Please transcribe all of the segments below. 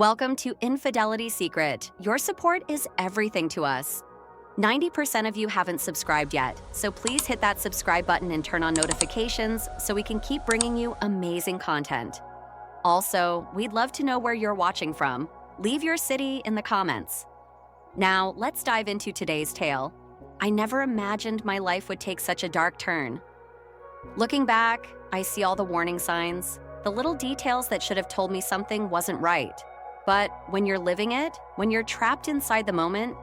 Welcome to Infidelity Secret. Your support is everything to us. 90% of you haven't subscribed yet, so please hit that subscribe button and turn on notifications so we can keep bringing you amazing content. Also, we'd love to know where you're watching from. Leave your city in the comments. Now, let's dive into today's tale. I never imagined my life would take such a dark turn. Looking back, I see all the warning signs, the little details that should have told me something wasn't right. But when you're living it, when you're trapped inside the moment,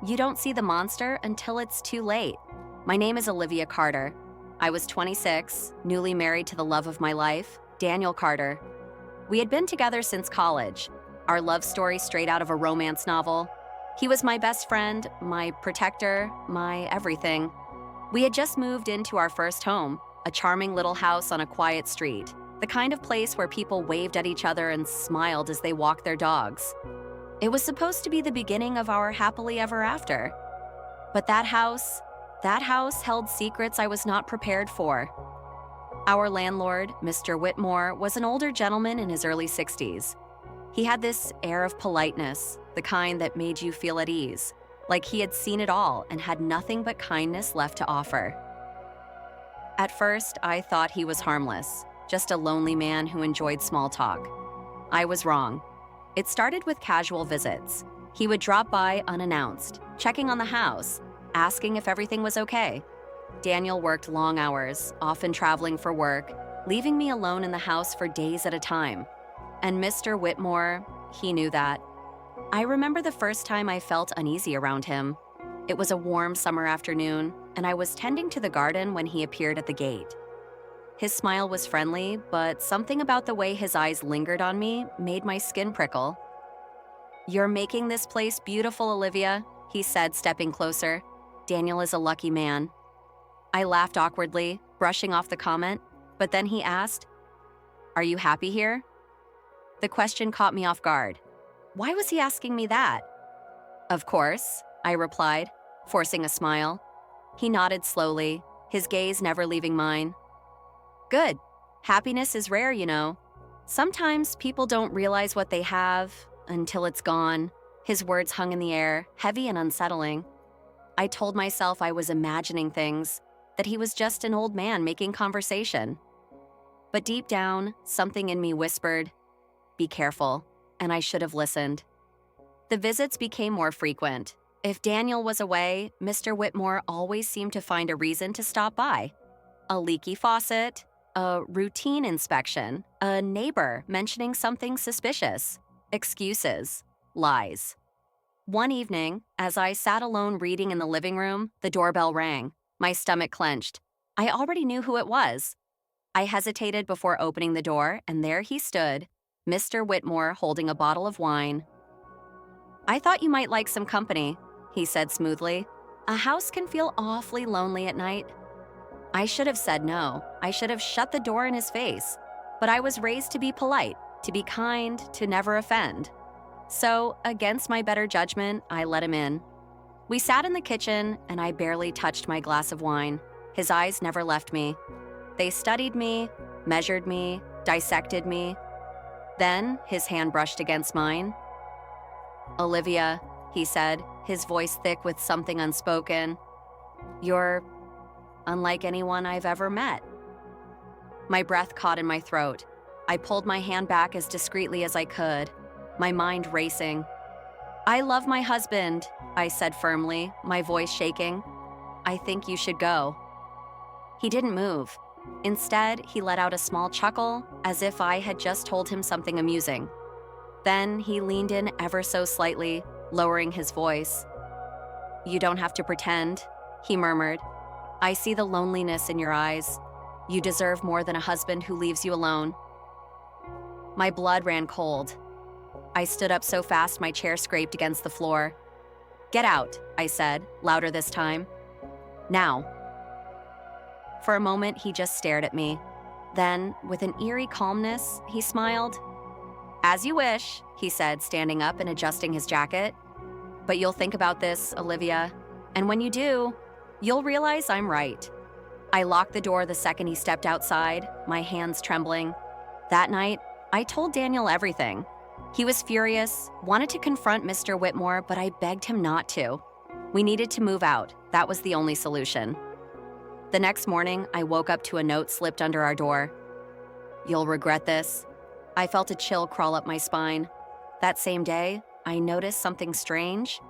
you don't see the monster until it's too late. My name is Olivia Carter. I was 26, newly married to the love of my life, Daniel Carter. We had been together since college, our love story straight out of a romance novel. He was my best friend, my protector, my everything. We had just moved into our first home, a charming little house on a quiet street, the kind of place where people waved at each other and smiled as they walked their dogs. It was supposed to be the beginning of our happily ever after. But that house held secrets I was not prepared for. Our landlord, Mr. Whitmore, was an older gentleman in his early 60s. He had this air of politeness, the kind that made you feel at ease, like he had seen it all and had nothing but kindness left to offer. At first, I thought he was harmless, just a lonely man who enjoyed small talk. I was wrong. It started with casual visits. He would drop by unannounced, checking on the house, asking if everything was okay. Daniel worked long hours, often traveling for work, leaving me alone in the house for days at a time. And Mr. Whitmore, he knew that. I remember the first time I felt uneasy around him. It was a warm summer afternoon, and I was tending to the garden when he appeared at the gate. His smile was friendly, but something about the way his eyes lingered on me made my skin prickle. "You're making this place beautiful, Olivia," he said, stepping closer. "Daniel is a lucky man." I laughed awkwardly, brushing off the comment, but then he asked, "Are you happy here?" The question caught me off guard. Why was he asking me that? "Of course," I replied, forcing a smile. He nodded slowly, his gaze never leaving mine. "Good. Happiness is rare, you know. Sometimes people don't realize what they have until it's gone." His words hung in the air, heavy and unsettling. I told myself I was imagining things, that he was just an old man making conversation. But deep down, something in me whispered, "Be careful," and I should have listened. The visits became more frequent. If Daniel was away, Mr. Whitmore always seemed to find a reason to stop by. A leaky faucet, a routine inspection, a neighbor mentioning something suspicious, excuses, lies. One evening, as I sat alone reading in the living room, the doorbell rang. My stomach clenched. I already knew who it was. I hesitated before opening the door, and there he stood, Mr. Whitmore holding a bottle of wine. "I thought you might like some company," he said smoothly. "A house can feel awfully lonely at night." I should have said no. I should have shut the door in his face. But I was raised to be polite, to be kind, to never offend. So, against my better judgment, I let him in. We sat in the kitchen, and I barely touched my glass of wine. His eyes never left me. They studied me, measured me, dissected me. Then, his hand brushed against mine. "Olivia," he said, his voice thick with something unspoken, "you're unlike anyone I've ever met." My breath caught in my throat. I pulled my hand back as discreetly as I could, my mind racing. "I love my husband," I said firmly, my voice shaking. "I think you should go." He didn't move. Instead, he let out a small chuckle, as if I had just told him something amusing. Then he leaned in ever so slightly, lowering his voice. "You don't have to pretend," he murmured. "I see the loneliness in your eyes. You deserve more than a husband who leaves you alone." My blood ran cold. I stood up so fast my chair scraped against the floor. "Get out," I said, louder this time. "Now." For a moment, he just stared at me. Then, with an eerie calmness, he smiled. "As you wish," he said, standing up and adjusting his jacket. "But you'll think about this, Olivia, and when you do, you'll realize I'm right." I locked the door the second he stepped outside, my hands trembling. That night, I told Daniel everything. He was furious, wanted to confront Mr. Whitmore, but I begged him not to. We needed to move out. That was the only solution. The next morning, I woke up to a note slipped under our door. "You'll regret this." I felt a chill crawl up my spine. That same day, I noticed something strange.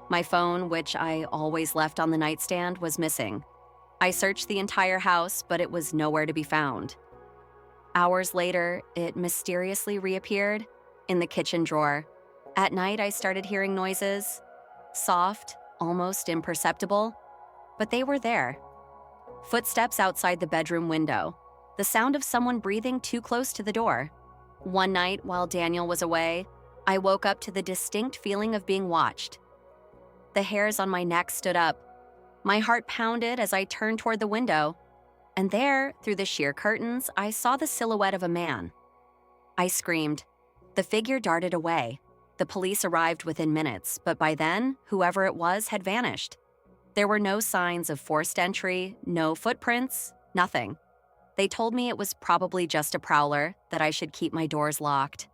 My phone, which I always left on the nightstand, was missing. I searched the entire house, but it was nowhere to be found. Hours later, it mysteriously reappeared in the kitchen drawer. At night, I started hearing noises, soft, almost imperceptible, but they were there. Footsteps outside the bedroom window, the sound of someone breathing too close to the door. One night, while Daniel was away, I woke up to the distinct feeling of being watched. The hairs on my neck stood up. My heart pounded as I turned toward the window, and there, through the sheer curtains, I saw the silhouette of a man. I screamed. The figure darted away. The police arrived within minutes, but by then, whoever it was had vanished. There were no signs of forced entry, no footprints, nothing. They told me it was probably just a prowler, that I should keep my doors locked.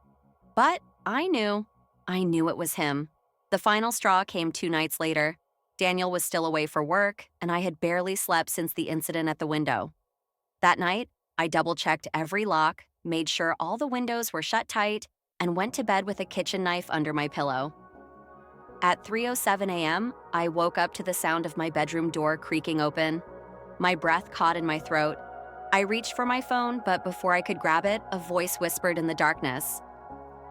But I knew it was him. The final straw came 2 nights later. Daniel was still away for work, and I had barely slept since the incident at the window. That night, I double-checked every lock, made sure all the windows were shut tight, and went to bed with a kitchen knife under my pillow. At 3:07 a.m., I woke up to the sound of my bedroom door creaking open. My breath caught in my throat. I reached for my phone, but before I could grab it, a voice whispered in the darkness.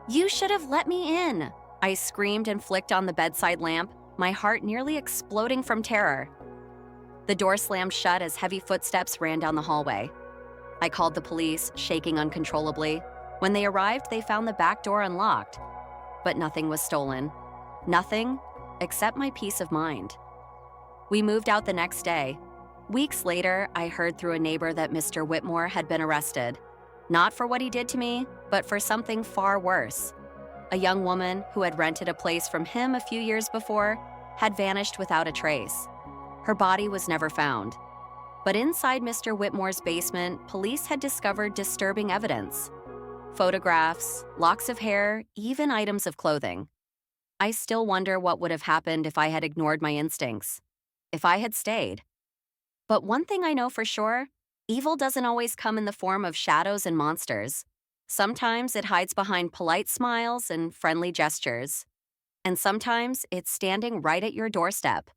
"You should have let me in!" I screamed and flicked on the bedside lamp, my heart nearly exploding from terror. The door slammed shut as heavy footsteps ran down the hallway. I called the police, shaking uncontrollably. When they arrived, they found the back door unlocked. But nothing was stolen. Nothing except my peace of mind. We moved out the next day. Weeks later, I heard through a neighbor that Mr. Whitmore had been arrested. Not for what he did to me, but for something far worse. A young woman who had rented a place from him a few years before had vanished without a trace. Her body was never found. But inside Mr. Whitmore's basement, police had discovered disturbing evidence. Photographs, locks of hair, even items of clothing. I still wonder what would have happened if I had ignored my instincts, if I had stayed. But one thing I know for sure, evil doesn't always come in the form of shadows and monsters. Sometimes it hides behind polite smiles and friendly gestures. And sometimes it's standing right at your doorstep.